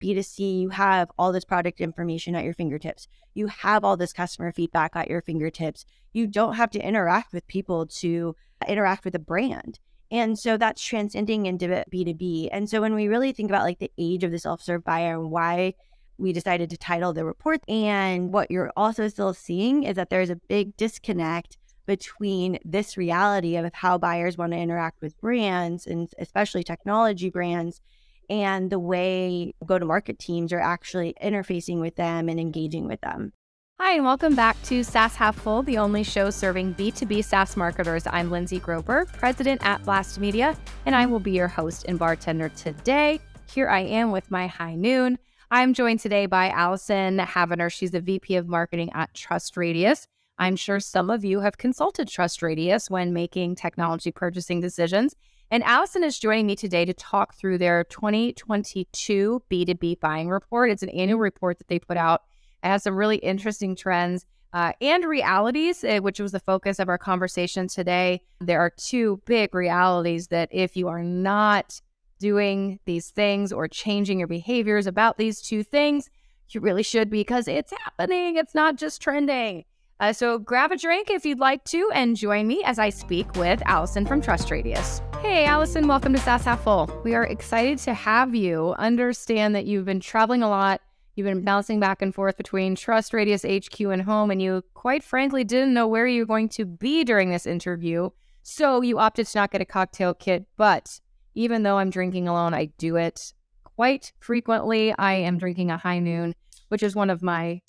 B2C, you have all this product information at your fingertips. You have all this customer feedback at your fingertips. You don't have to interact with people to interact with a brand. And so that's transcending into B2B. And so when we really think about like the age of the self-serve buyer and why we decided to title the report, and what you're also still seeing is that there's a big disconnect between this reality of how buyers want to interact with brands, and especially technology brands, and the way go-to-market teams are actually interfacing with them and engaging with them. Hi, and welcome back to SaaS Half Full, the only show serving B2B SaaS marketers. I'm Lindsey Grover, president at Blast Media, and I will be your host and bartender today. Here I am with my high noon. I'm joined today by Allyson Havener. She's the VP of Marketing at TrustRadius. I'm sure some of you have consulted TrustRadius when making technology purchasing decisions. And Allyson is joining me today to talk through their 2022 B2B buying report. It's an annual report that they put out. It has some really interesting trends and realities, which was the focus of our conversation today. There are two big realities that if you are not doing these things or changing your behaviors about these two things, you really should, because it's happening. It's not just trending. So grab a drink if you'd like to and join me as I speak with Allyson from TrustRadius. Hey, Allyson, welcome to SaaS Half Full. We are excited to have you. Understand that you've been traveling a lot. You've been bouncing back and forth between TrustRadius HQ and home, and you quite frankly didn't know where you were going to be during this interview. So you opted to not get a cocktail kit, but even though I'm drinking alone, I do it quite frequently. I am drinking a high noon, which is one of my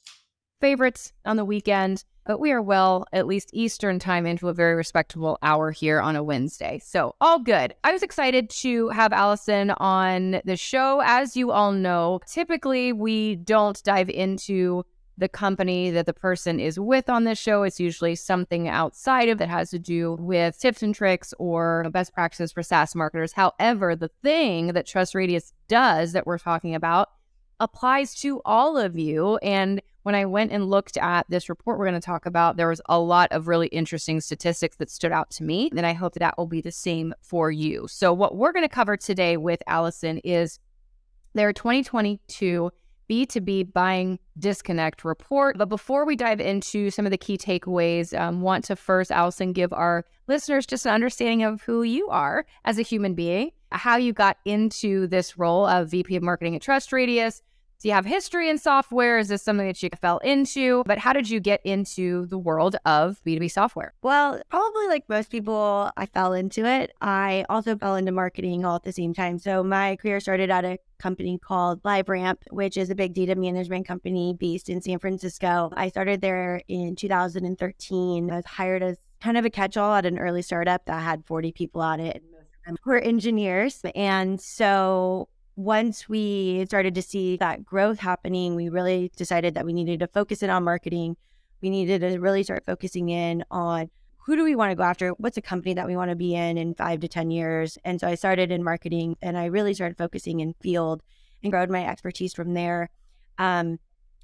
favorites on the weekend. But we are well, at least Eastern time, into a very respectable hour here on a Wednesday. So all good. I was excited to have Allyson on the show. As you all know, typically we don't dive into the company that the person is with on this show. It's usually something outside of that has to do with tips and tricks or best practices for SaaS marketers. However, the thing that TrustRadius does that we're talking about applies to all of you. And when I went and looked at this report we're going to talk about, there was a lot of really interesting statistics that stood out to me. And I hope that will be the same for you. So what we're going to cover today with Allyson is their 2022 B2B buying disconnect report. But before we dive into some of the key takeaways, want to first, Allyson, give our listeners just an understanding of who you are as a human being, how you got into this role of VP of Marketing at TrustRadius. Do you have history in software? Is this something that you fell into? But how did you get into the world of B2B software? Well, probably like most people, I fell into it. I also fell into marketing all at the same time. So my career started at a company called LiveRamp, which is a big data management company based in San Francisco. I started there in 2013. I was hired as kind of a catch-all at an early startup that had 40 people on it, and most of them were engineers. And so once we started to see that growth happening, we really decided that we needed to focus in on marketing. We needed to really start focusing in on who do we want to go after? What's a company that we want to be in 5 to 10 years? And so I started in marketing, and I really started focusing in field and growed my expertise from there. And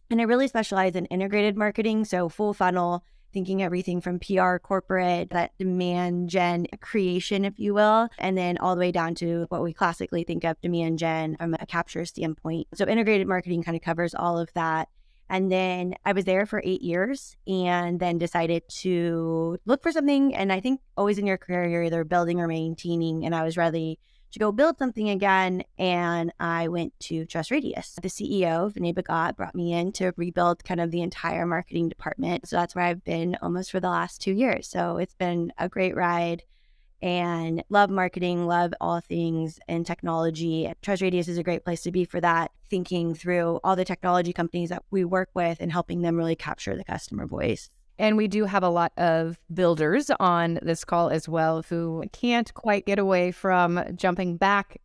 I really specialize in integrated marketing, so full funnel, thinking everything from PR, corporate, that demand gen creation, if you will, and then all the way down to what we classically think of demand gen from a capture standpoint. So integrated marketing kind of covers all of that. And then I was there for 8 years and then decided to look for something. And I think always in your career, you're either building or maintaining. And I was ready to go build something again. And I went to TrustRadius. The CEO, Vinay Bhagat, brought me in to rebuild kind of the entire marketing department. So that's where I've been almost for the last 2 years. So it's been a great ride and love marketing, love all things in technology. TrustRadius is a great place to be for that, thinking through all the technology companies that we work with and helping them really capture the customer voice. And we do have a lot of builders on this call as well who can't quite get away from jumping back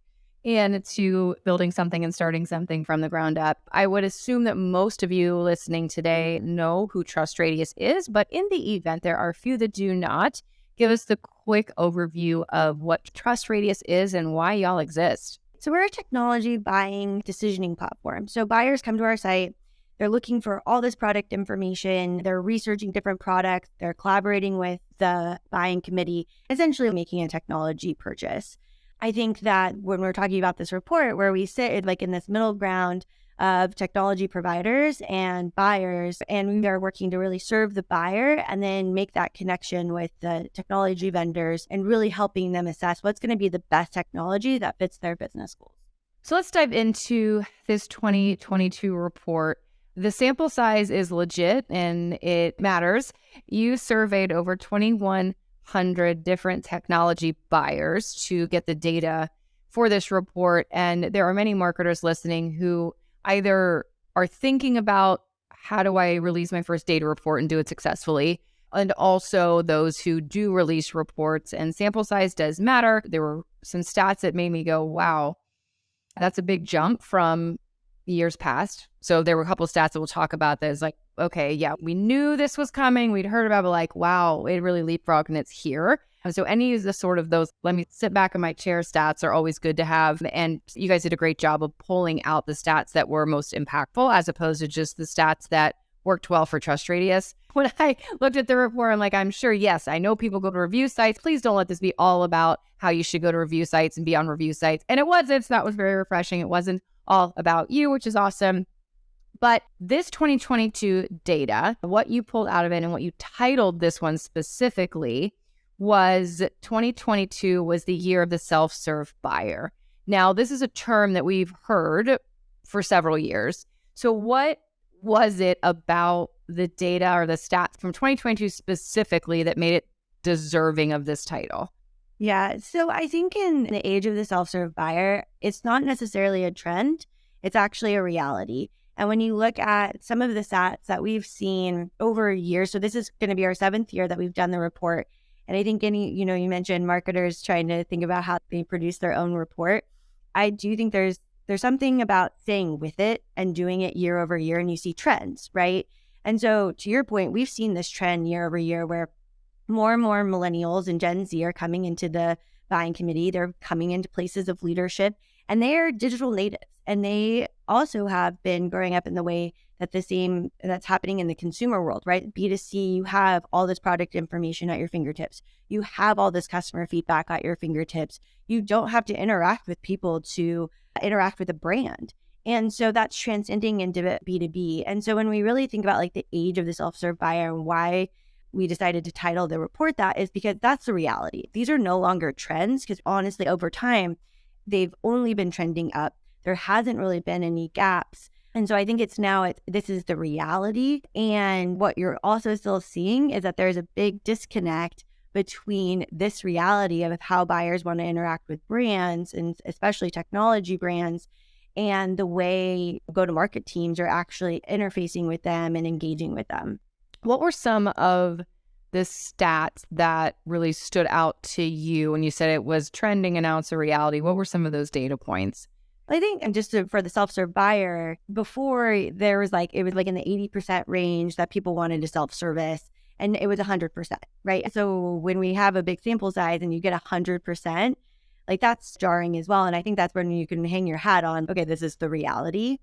into building something and starting something from the ground up. I would assume that most of you listening today know who TrustRadius is, but in the event there are a few that do not, give us the quick overview of what TrustRadius is and why y'all exist. So we're a technology buying decisioning platform. So buyers come to our site. They're looking for all this product information. They're researching different products. They're collaborating with the buying committee, essentially making a technology purchase. I think that when we're talking about this report, where we sit like in this middle ground of technology providers and buyers, and we are working to really serve the buyer and then make that connection with the technology vendors and really helping them assess what's going to be the best technology that fits their business goals. So let's dive into this 2022 report. The sample size is legit and it matters. You surveyed over 2,100 different technology buyers to get the data for this report. And there are many marketers listening who either are thinking about how do I release my first data report and do it successfully, and also those who do release reports. And sample size does matter. There were some stats that made me go, wow, that's a big jump from years past. So there were a couple of stats that we'll talk about that is like, okay, yeah, we knew this was coming. We'd heard about it, but like, wow, it really leapfrogged and it's here. And so any of the sort of those, let me sit back in my chair stats are always good to have. And you guys did a great job of pulling out the stats that were most impactful as opposed to just the stats that worked well for TrustRadius. When I looked at the report, I'm like, I'm sure, yes, I know people go to review sites. Please don't let this be all about how you should go to review sites and be on review sites. And it wasn't. So that was very refreshing. It wasn't all about you, which is awesome. But this 2022 data, what you pulled out of it and what you titled this one specifically was 2022 was the year of the self-serve buyer. Now, this is a term that we've heard for several years. So what was it about the data or the stats from 2022 specifically that made it deserving of this title? Yeah, so I think in the age of the self-serve buyer, it's not necessarily a trend. It's actually a reality. And when you look at some of the stats that we've seen over years, so this is going to be our 7th year that we've done the report. And I think you mentioned marketers trying to think about how they produce their own report. I do think there's something about staying with it and doing it year over year, and you see trends, right? And so to your point, we've seen this trend year over year where more and more millennials and Gen Z are coming into the buying committee. They're coming into places of leadership, and they are digital natives. And they also have been growing up in the way that that's happening in the consumer world, right? B2C, you have all this product information at your fingertips. You have all this customer feedback at your fingertips. You don't have to interact with people to interact with a brand. And so that's transcending into B2B. And so when we really think about like the age of the self-serve buyer and why we decided to title the report that is because that's the reality. These are no longer trends because honestly, over time, they've only been trending up. There hasn't really been any gaps. And so I think this is the reality. And what you're also still seeing is that there's a big disconnect between this reality of how buyers want to interact with brands and especially technology brands and the way go-to-market teams are actually interfacing with them and engaging with them. What were some of the stats that really stood out to you when you said it was trending and now it's a reality? What were some of those data points? I think for the self-serve buyer, before it was like in the 80% range that people wanted to self-service, and it was 100%, right? So when we have a big sample size and you get 100%, like that's jarring as well. And I think that's when you can hang your hat on, okay, this is the reality.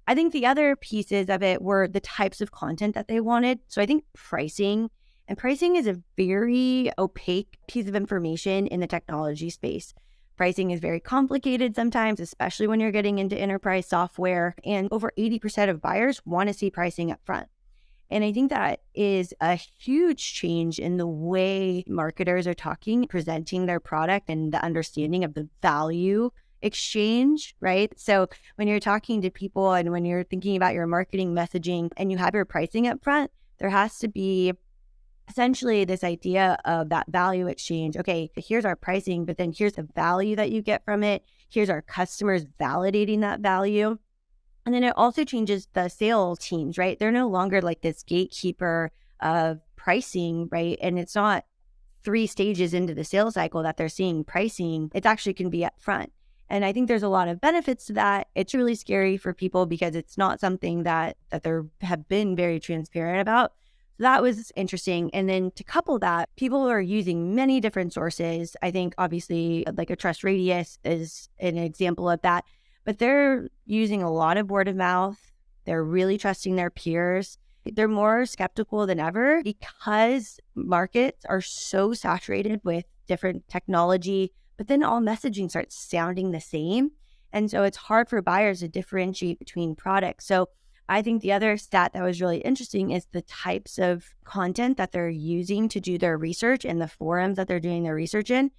I think the other pieces of it were the types of content that they wanted. So I think pricing is a very opaque piece of information in the technology space. Pricing is very complicated sometimes, especially when you're getting into enterprise software. And over 80% of buyers want to see pricing up front. And I think that is a huge change in the way marketers are presenting their product and the understanding of the value exchange, right? So when you're talking to people and when you're thinking about your marketing messaging and you have your pricing up front, there has to be essentially this idea of that value exchange. Okay, here's our pricing, but then here's the value that you get from it. Here's our customers validating that value. And then it also changes the sales teams, right? They're no longer like this gatekeeper of pricing, right? And it's not 3 stages into the sales cycle that they're seeing pricing. It actually can be up front. And I think there's a lot of benefits to that. It's really scary for people because it's not something that they have been very transparent about. So that was interesting. And then to couple that, people are using many different sources. I think obviously like a TrustRadius is an example of that, but they're using a lot of word of mouth. They're really trusting their peers. They're more skeptical than ever because markets are so saturated with different technology but then all messaging starts sounding the same. And so it's hard for buyers to differentiate between products. So I think the other stat that was really interesting is the types of content that they're using to do their research and the forums that they're doing their research in.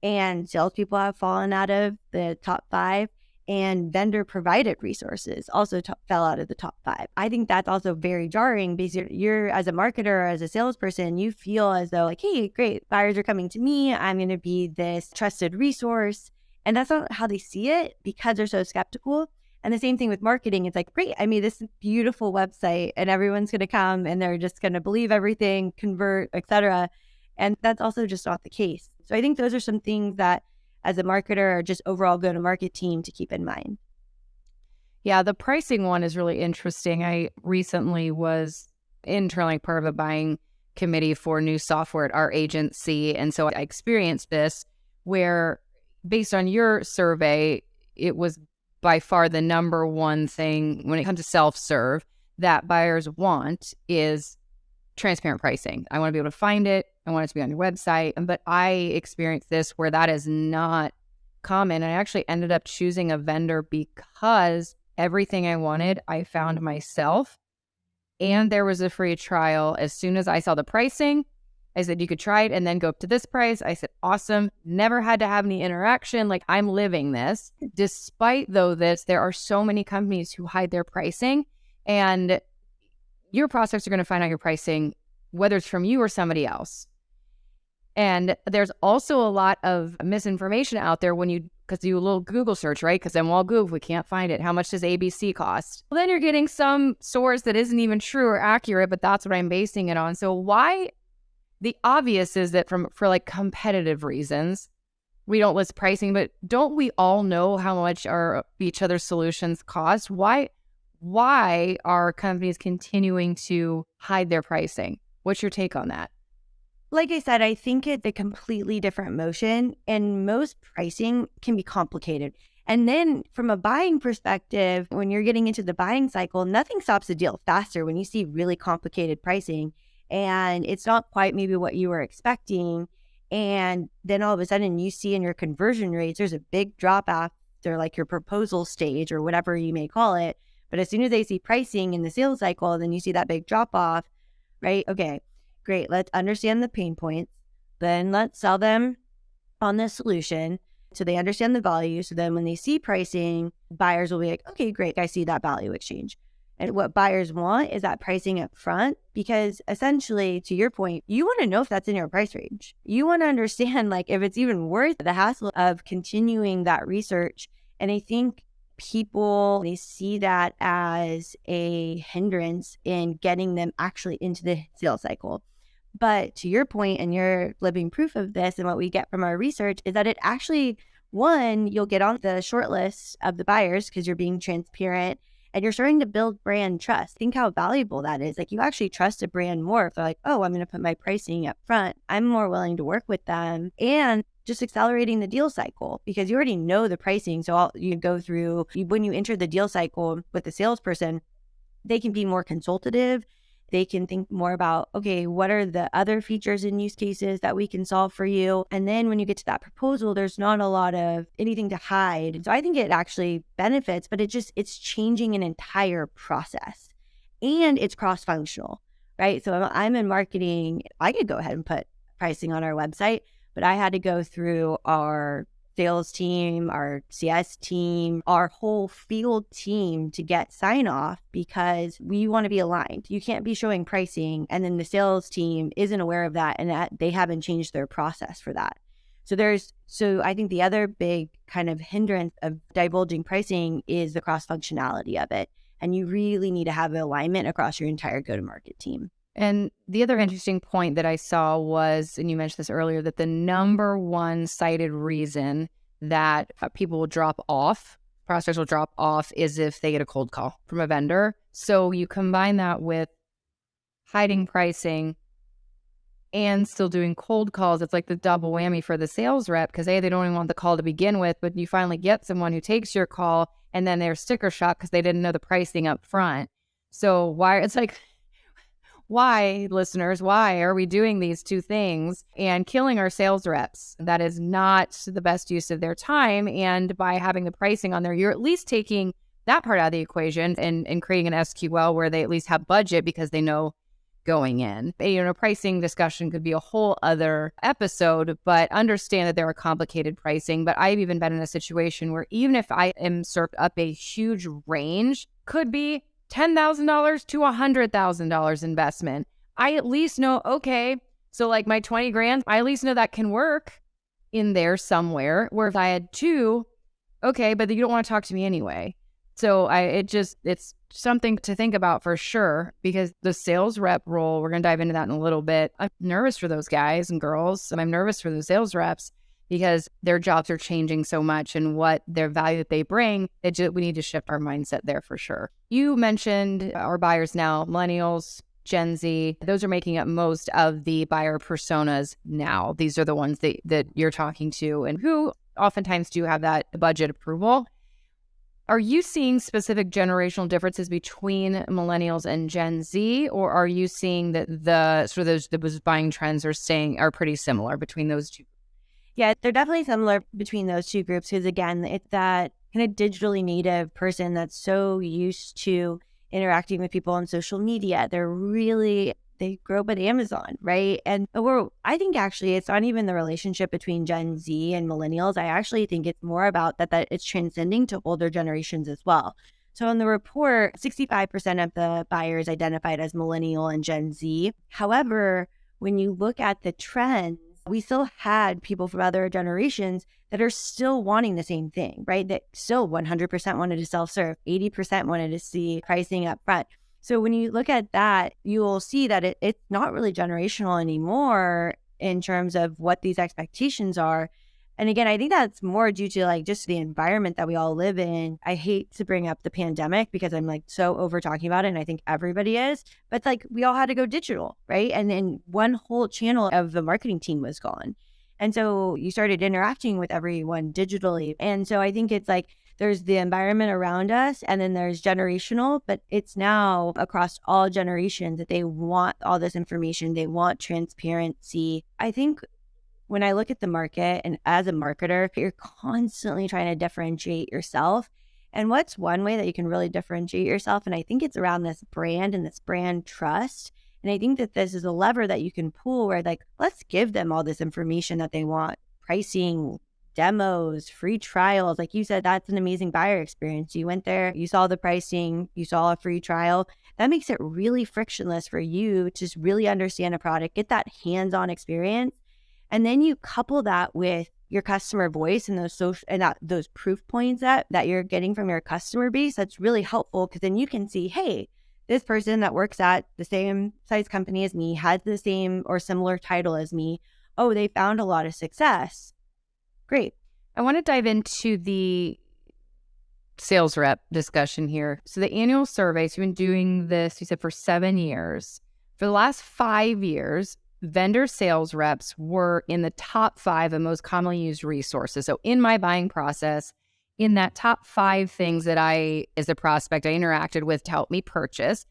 And salespeople have fallen out of the top 5, and vendor provided resources also fell out of the top 5. I think that's also very jarring because you're as a marketer or as a salesperson, you feel as though like, hey, great, buyers are coming to me. I'm going to be this trusted resource. And that's not how they see it because they're so skeptical. And the same thing with marketing. It's like, great, I made this beautiful website and everyone's going to come and they're just going to believe everything, convert, etc. And that's also just not the case. So I think those are some things that as a marketer or just overall go-to-market team to keep in mind. Yeah, the pricing one is really interesting. I recently was internally part of a buying committee for new software at our agency. And so I experienced this where, based on your survey, it was by far the number one thing when it comes to self-serve that buyers want is transparent pricing. I want to be able to find it. I want it to be on your website. But I experienced this where that is not common. I actually ended up choosing a vendor because everything I wanted, I found myself. And there was a free trial. As soon as I saw the pricing, I said, you could try it and then go up to this price. I said, awesome. Never had to have any interaction. Like, I'm living this. Despite though this, there are so many companies who hide their pricing, and your prospects are going to find out your pricing, whether it's from you or somebody else. And there's also a lot of misinformation out there because you do a little Google search, right? Because then we'll Google, we can't find it. How much does ABC cost? Well, then you're getting some source that isn't even true or accurate, but that's what I'm basing it on. So why? The obvious is that for like competitive reasons, we don't list pricing, but don't we all know how much each other's solutions cost? Why are companies continuing to hide their pricing? What's your take on that? Like I said, I think it's a completely different motion, and most pricing can be complicated. And then from a buying perspective, when you're getting into the buying cycle, nothing stops the deal faster when you see really complicated pricing and it's not quite maybe what you were expecting. And then all of a sudden you see in your conversion rates, there's a big drop after like your proposal stage or whatever you may call it. But as soon as they see pricing in the sales cycle, then you see that big drop off, right? Okay, great. Let's understand the pain points. Then let's sell them on the solution so they understand the value. So then when they see pricing, buyers will be like, okay, great. I see that value exchange. And what buyers want is that pricing up front, because essentially, to your point, you want to know if that's in your price range. You want to understand like if it's even worth the hassle of continuing that research. And I think people, they see that as a hindrance in getting them actually into the sales cycle. But to your point, and you're living proof of this, and what we get from our research is that it actually, one, you'll get on the short list of the buyers because you're being transparent and you're starting to build brand trust. Think how valuable that is. Like, you actually trust a brand more if they're like, oh, I'm going to put my pricing up front. I'm more willing to work with them. And just accelerating the deal cycle because you already know the pricing. So you go through, when you enter the deal cycle with the salesperson, they can be more consultative. They can think more about, okay, what are the other features and use cases that we can solve for you? And then when you get to that proposal, there's not a lot of anything to hide. So I think it actually benefits, but it's changing an entire process, and it's cross-functional, right? So I'm in marketing. I could go ahead and put pricing on our website, but I had to go through our sales team, our CS team, our whole field team to get sign off because we want to be aligned. You can't be showing pricing and then the sales team isn't aware of that and that they haven't changed their process for that. So I think the other big kind of hindrance of divulging pricing is the cross functionality of it. And you really need to have alignment across your entire go-to-market team. And the other interesting point that I saw was, and you mentioned this earlier, that the number one cited reason that people will drop off, prospects will drop off, is if they get a cold call from a vendor. So you combine that with hiding pricing and still doing cold calls. It's like the double whammy for the sales rep because they don't even want the call to begin with, but you finally get someone who takes your call and then they're sticker shock because they didn't know the pricing up front. So why, listeners, why are we doing these two things and killing our sales reps? That is not the best use of their time. And by having the pricing on there, you're at least taking that part out of the equation and creating an SQL where they at least have budget because they know going in. Pricing discussion could be a whole other episode, but understand that there are complicated pricing. But I've even been in a situation where even if I am served up a huge range, could be $10,000 to $100,000 investment. I at least know, okay, so like my 20 grand, I at least know that can work in there somewhere. Where if I had two, okay, but you don't want to talk to me anyway. So it's something to think about for sure, because the sales rep role, we're going to dive into that in a little bit. I'm nervous for those guys and girls, and I'm nervous for the sales reps because their jobs are changing so much and what their value that they bring, we need to shift our mindset there for sure. You mentioned our buyers now, millennials, Gen Z, those are making up most of the buyer personas now. These are the ones that you're talking to and who oftentimes do have that budget approval. Are you seeing specific generational differences between millennials and Gen Z, or are you seeing that those buying trends are pretty similar between those two? Yeah, they're definitely similar between those two groups because, again, it's that kind of digitally native person that's so used to interacting with people on social media. They grow up at Amazon, right? And I think actually it's not even the relationship between Gen Z and millennials. I actually think it's more about that it's transcending to older generations as well. So in the report, 65% of the buyers identified as millennial and Gen Z. However, when you look at the trends, we still had people from other generations that are still wanting the same thing, right? That still 100% wanted to self-serve, 80% wanted to see pricing up front. So when you look at that, you will see that it's not really generational anymore in terms of what these expectations are. And again, I think that's more due to like just the environment that we all live in. I hate to bring up the pandemic because I'm like so over talking about it, and I think everybody is, but like we all had to go digital, right? And then one whole channel of the marketing team was gone. And so you started interacting with everyone digitally. And so I think it's like there's the environment around us, and then there's generational, but it's now across all generations that they want all this information. They want transparency. I think when I look at the market and as a marketer, you're constantly trying to differentiate yourself. And what's one way that you can really differentiate yourself? And I think it's around this brand and this brand trust. And I think that this is a lever that you can pull where like, let's give them all this information that they want, pricing, demos, free trials. Like you said, that's an amazing buyer experience. You went there, you saw the pricing, you saw a free trial. That makes it really frictionless for you to just really understand a product, get that hands-on experience. And then you couple that with your customer voice and those proof points that you're getting from your customer base. That's really helpful because then you can see, hey, this person that works at the same size company as me, has the same or similar title as me. Oh, they found a lot of success. Great. I want to dive into the sales rep discussion here. So the annual surveys, you've been doing this, you said, for 7 years. For the last 5 years, vendor sales reps were in the top 5 of most commonly used resources. So in my buying process, in that top 5 things that I, as a prospect, I interacted with to help me purchase,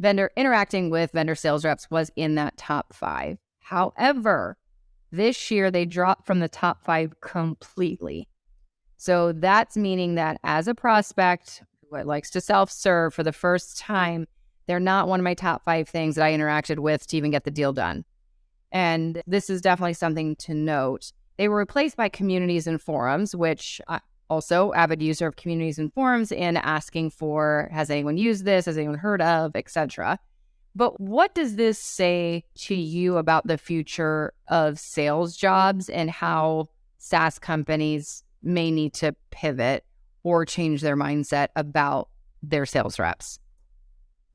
interacting with vendor sales reps was in that top 5. However, this year they dropped from the top 5 completely. So that's meaning that as a prospect who likes to self-serve for the first time, they're not one of my top 5 things that I interacted with to even get the deal done. And this is definitely something to note. They were replaced by communities and forums, which also avid user of communities and forums and asking for, has anyone used this? Has anyone heard of, etc. But what does this say to you about the future of sales jobs and how SaaS companies may need to pivot or change their mindset about their sales reps?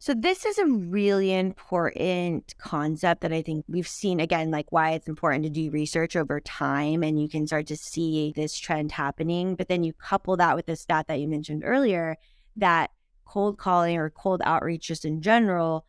So this is a really important concept that I think we've seen, again, like why it's important to do research over time, and you can start to see this trend happening. But then you couple that with the stat that you mentioned earlier, that cold calling or cold outreach just in general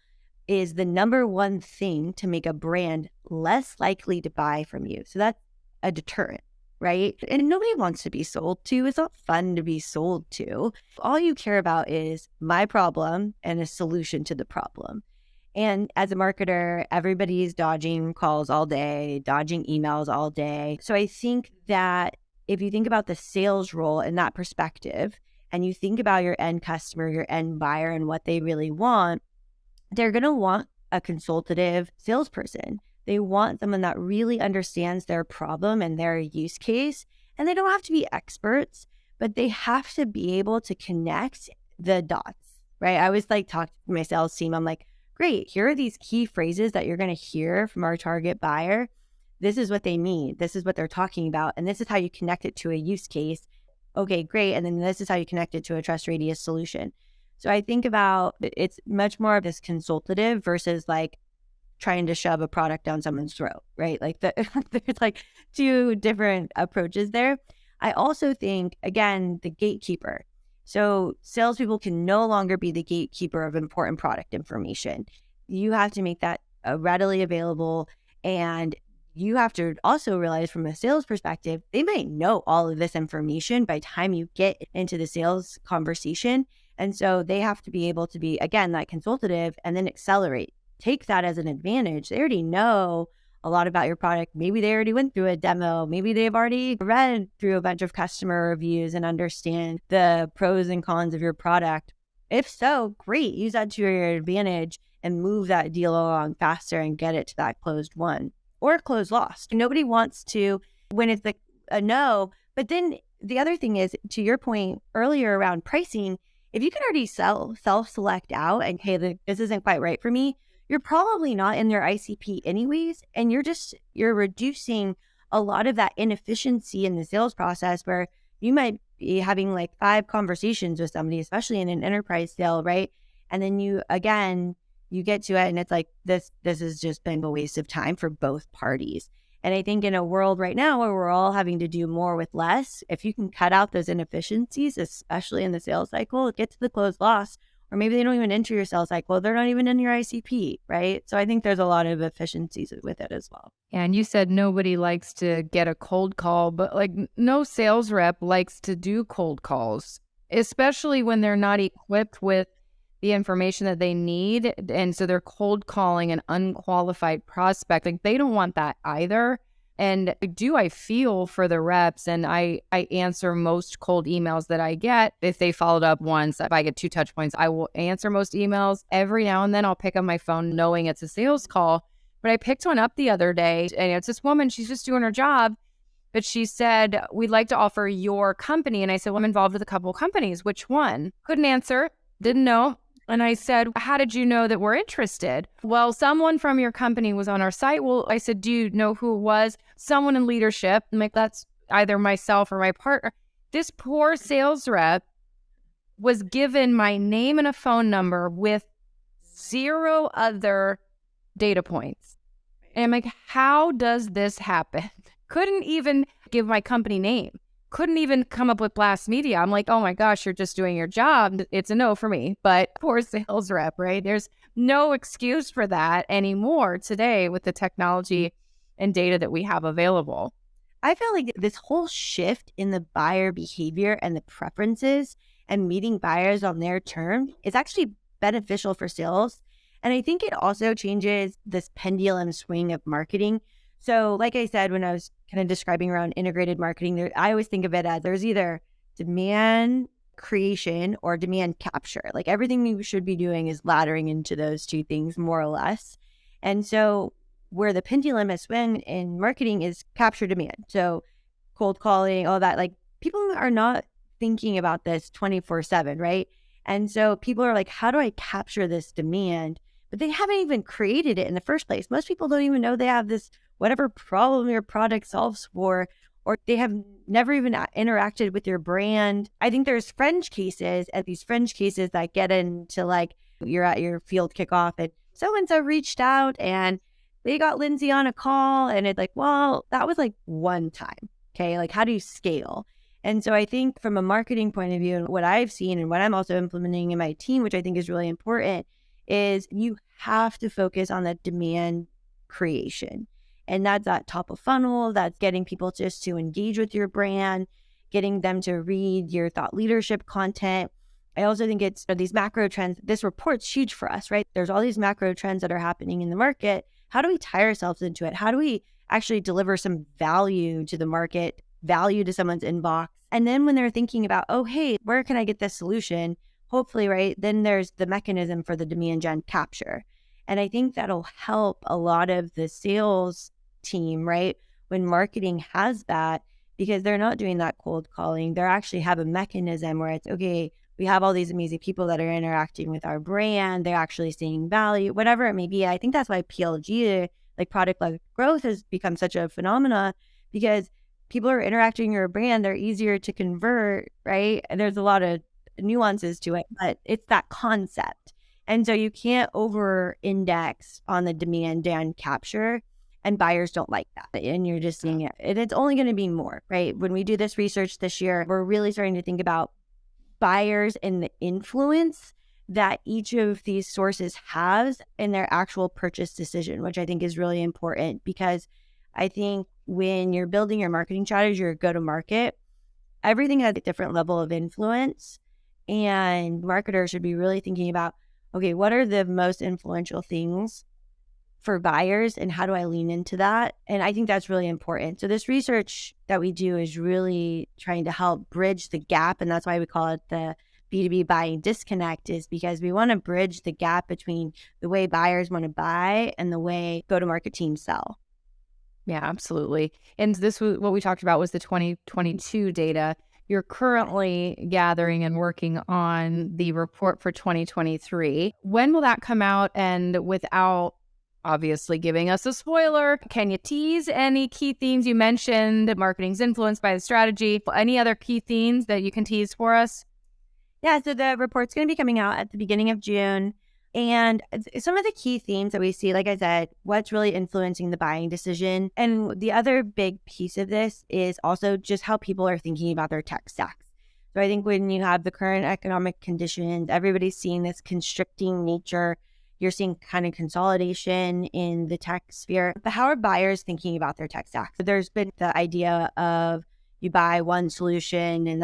is the number one thing to make a brand less likely to buy from you. So that's a deterrent, right? And nobody wants to be sold to. It's not fun to be sold to. All you care about is my problem and a solution to the problem. And as a marketer, everybody's dodging calls all day, dodging emails all day. So I think that if you think about the sales role in that perspective, and you think about your end customer, your end buyer, and what they really want, they're going to want a consultative salesperson. They want someone that really understands their problem and their use case. And they don't have to be experts, but they have to be able to connect the dots, right? I always like talk to my sales team. I'm like, great, here are these key phrases that you're going to hear from our target buyer. This is what they mean. This is what they're talking about. And this is how you connect it to a use case. Okay, great. And then this is how you connect it to a TrustRadius solution. So I think about it's much more of this consultative versus like trying to shove a product down someone's throat, right? Like there's like two different approaches there. I also think, again, the gatekeeper. So salespeople can no longer be the gatekeeper of important product information. You have to make that readily available. And you have to also realize from a sales perspective, they might know all of this information by the time you get into the sales conversation. And so they have to be able to be, again, that consultative and then accelerate. Take that as an advantage. They already know a lot about your product. Maybe they already went through a demo. Maybe they've already read through a bunch of customer reviews and understand the pros and cons of your product. If so, great. Use that to your advantage and move that deal along faster and get it to that closed won or closed lost. Nobody wants to, when it's like a no, but then the other thing is, to your point earlier around pricing, if you can already self-select out and, hey, this isn't quite right for me, you're probably not in their ICP anyways. And you're reducing a lot of that inefficiency in the sales process where you might be having like 5 conversations with somebody, especially in an enterprise sale, right? And then you get to it and it's like, this has just been a waste of time for both parties. And I think in a world right now where we're all having to do more with less, if you can cut out those inefficiencies, especially in the sales cycle, get to the closed loss, or maybe they don't even enter your sales cycle, they're not even in your ICP, right? So I think there's a lot of efficiencies with it as well. And you said nobody likes to get a cold call, but like no sales rep likes to do cold calls, especially when they're not equipped with the information that they need. And so they're cold calling an unqualified prospect. Like they don't want that either. And I feel for the reps, and I answer most cold emails that I get. If they followed up once, if I get 2 touch points, I will answer most emails. Every now and then I'll pick up my phone knowing it's a sales call. But I picked one up the other day, and it's this woman, she's just doing her job. But she said, we'd like to offer your company. And I said, well, I'm involved with a couple of companies. Which one? Couldn't answer, didn't know. And I said, how did you know that we're interested? Well, someone from your company was on our site. Well, I said, do you know who it was? Someone in leadership. I'm like, that's either myself or my partner. This poor sales rep was given my name and a phone number with 0 other data points. And I'm like, how does this happen? Couldn't even give my company name. Couldn't even come up with blast media. I'm like, oh my gosh, you're just doing your job. It's a no for me. But poor sales rep, right? There's no excuse for that anymore today with the technology and data that we have available. I feel like this whole shift in the buyer behavior and the preferences and meeting buyers on their terms is actually beneficial for sales. And I think it also changes this pendulum swing of marketing. So like I said, when I was kind of describing around integrated marketing, I always think of it as there's either demand creation or demand capture. Like everything we should be doing is laddering into those two things more or less. And so where the pendulum has swung in marketing is capture demand. So cold calling, all that, like people are not thinking about this 24/7, right? And so people are like, how do I capture this demand? But they haven't even created it in the first place. Most people don't even know they have this whatever problem your product solves for, or they have never even interacted with your brand. I think there's fringe cases, and these fringe cases that get into like you're at your field kickoff and so-and-so reached out and they got Lindsey on a call, and it's like, well, that was like one time. Okay. Like, how do you scale? And so I think from a marketing point of view, and what I've seen and what I'm also implementing in my team, which I think is really important, is you have to focus on the demand creation. And that's that top of funnel, that's getting people just to engage with your brand, getting them to read your thought leadership content. I also think it's these macro trends. This report's huge for us, right? There's all these macro trends that are happening in the market. How do we tie ourselves into it? How do we actually deliver some value to the market, value to someone's inbox? And then when they're thinking about, oh, hey, where can I get this solution? Hopefully, right, then there's the mechanism for the demand gen capture. And I think that'll help a lot of the sales team, right, when marketing has that, because they're not doing that cold calling. They actually have a mechanism where it's, okay, we have all these amazing people that are interacting with our brand. They're actually seeing value, whatever it may be. I think that's why PLG, like product-led growth, has become such a phenomena, because people are interacting with your brand. They're easier to convert, right? And there's a lot of nuances to it, but it's that concept. And so you can't over-index on the demand gen capture, and buyers don't like that. And you're just seeing it. And it's only going to be more, right? When we do this research this year, we're really starting to think about buyers and the influence that each of these sources has in their actual purchase decision, which I think is really important, because I think when you're building your marketing strategy or go to market, everything has a different level of influence, and marketers should be really thinking about, okay, what are the most influential things for buyers and how do I lean into that? And I think that's really important. So this research that we do is really trying to help bridge the gap. And that's why we call it the B2B buying disconnect, is because we want to bridge the gap between the way buyers want to buy and the way go-to-market teams sell. Yeah, absolutely. And this was what we talked about, was the 2022 data. You're currently gathering and working on the report for 2023. When will that come out? And without obviously giving us a spoiler, can you tease any key themes? You mentioned that marketing's influenced by the strategy. Any other key themes that you can tease for us? Yeah, so the report's going to be coming out at the beginning of June. And some of the key themes that we see, like I said, what's really influencing the buying decision. And the other big piece of this is also just how people are thinking about their tech stacks. So I think when you have the current economic conditions, everybody's seeing this constricting nature. You're seeing kind of consolidation in the tech sphere. But how are buyers thinking about their tech stack? There's been the idea of you buy one solution and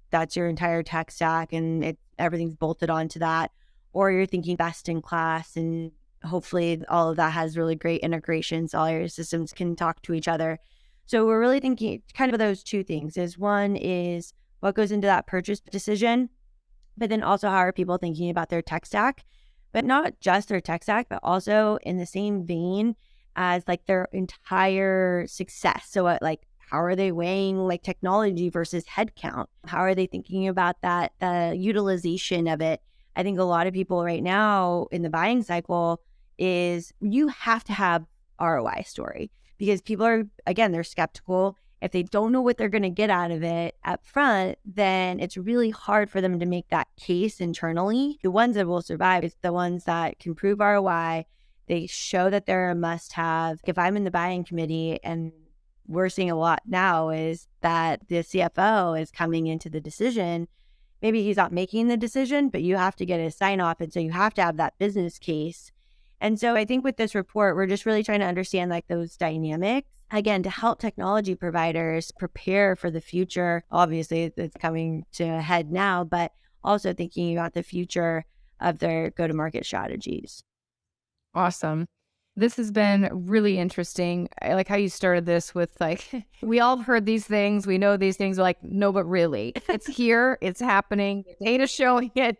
that's your entire tech stack, and everything's bolted onto that. Or you're thinking best in class, and hopefully all of that has really great integrations. All your systems can talk to each other. So we're really thinking kind of those two things. One is what goes into that purchase decision, but then also how are people thinking about their tech stack, but not just their tech stack, but also in the same vein as like their entire success. So how are they weighing like technology versus headcount? How are they thinking about that, the utilization of it? I think a lot of people right now in the buying cycle is you have to have ROI story, because people are, again, they're skeptical. If they don't know what they're going to get out of it up front, then it's really hard for them to make that case internally. The ones that will survive is the ones that can prove ROI. They show that they're a must-have. If I'm in the buying committee, and we're seeing a lot now, is that the CFO is coming into the decision. Maybe he's not making the decision, but you have to get a sign off. And so you have to have that business case. And so I think with this report, we're just really trying to understand like those dynamics, again, to help technology providers prepare for the future. Obviously, it's coming to a head now, but also thinking about the future of their go-to-market strategies. Awesome. This has been really interesting. I like how you started this with like, we all have heard these things. We know these things. We're like, no, but really, it's here. It's happening. The data's showing it.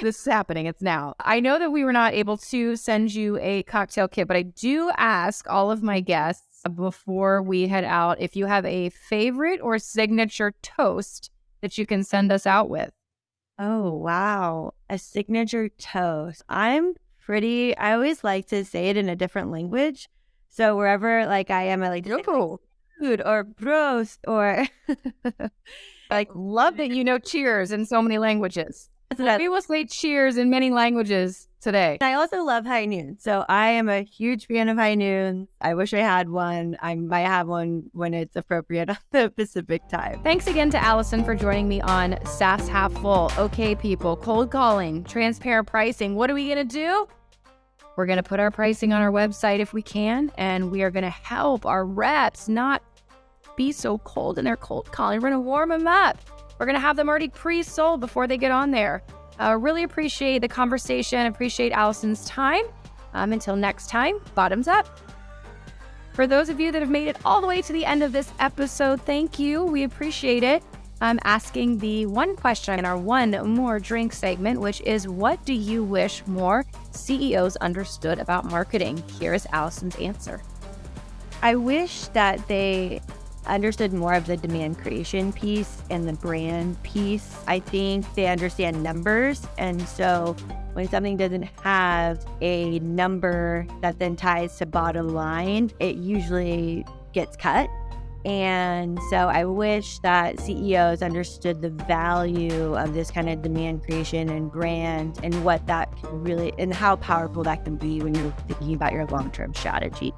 This is happening. It's now. I know that we were not able to send you a cocktail kit, but I do ask all of my guests before we head out if you have a favorite or signature toast that you can send us out with. Oh, wow. A signature toast. I always like to say it in a different language. So wherever like I am, I like to say food or bros or like love that you know cheers in so many languages. We will say cheers in many languages today. I also love high noon. So I am a huge fan of high noon. I wish I had one. I might have one when it's appropriate on the Pacific time. Thanks again to Allyson for joining me on SaaS Half Full. Okay, people, cold calling, transparent pricing. What are we going to do? We're going to put our pricing on our website if we can, and we are going to help our reps not be so cold in their cold calling. We're going to warm them up. we're going to have them already pre-sold before they get on there. Really appreciate the conversation, appreciate Allyson's time. Until next time, bottoms up. For those of you that have made it all the way to the end of this episode, thank you. We appreciate it. I'm asking the one question in our One More Drink segment, which is, what do you wish more CEOs understood about marketing? Here is Allyson's answer. I wish that they understood more of the demand creation piece and the brand piece. I think they understand numbers. And so when something doesn't have a number that then ties to bottom line, it usually gets cut. And so I wish that CEOs understood the value of this kind of demand creation and brand and what that can really, and how powerful that can be when you're thinking about your long-term strategy.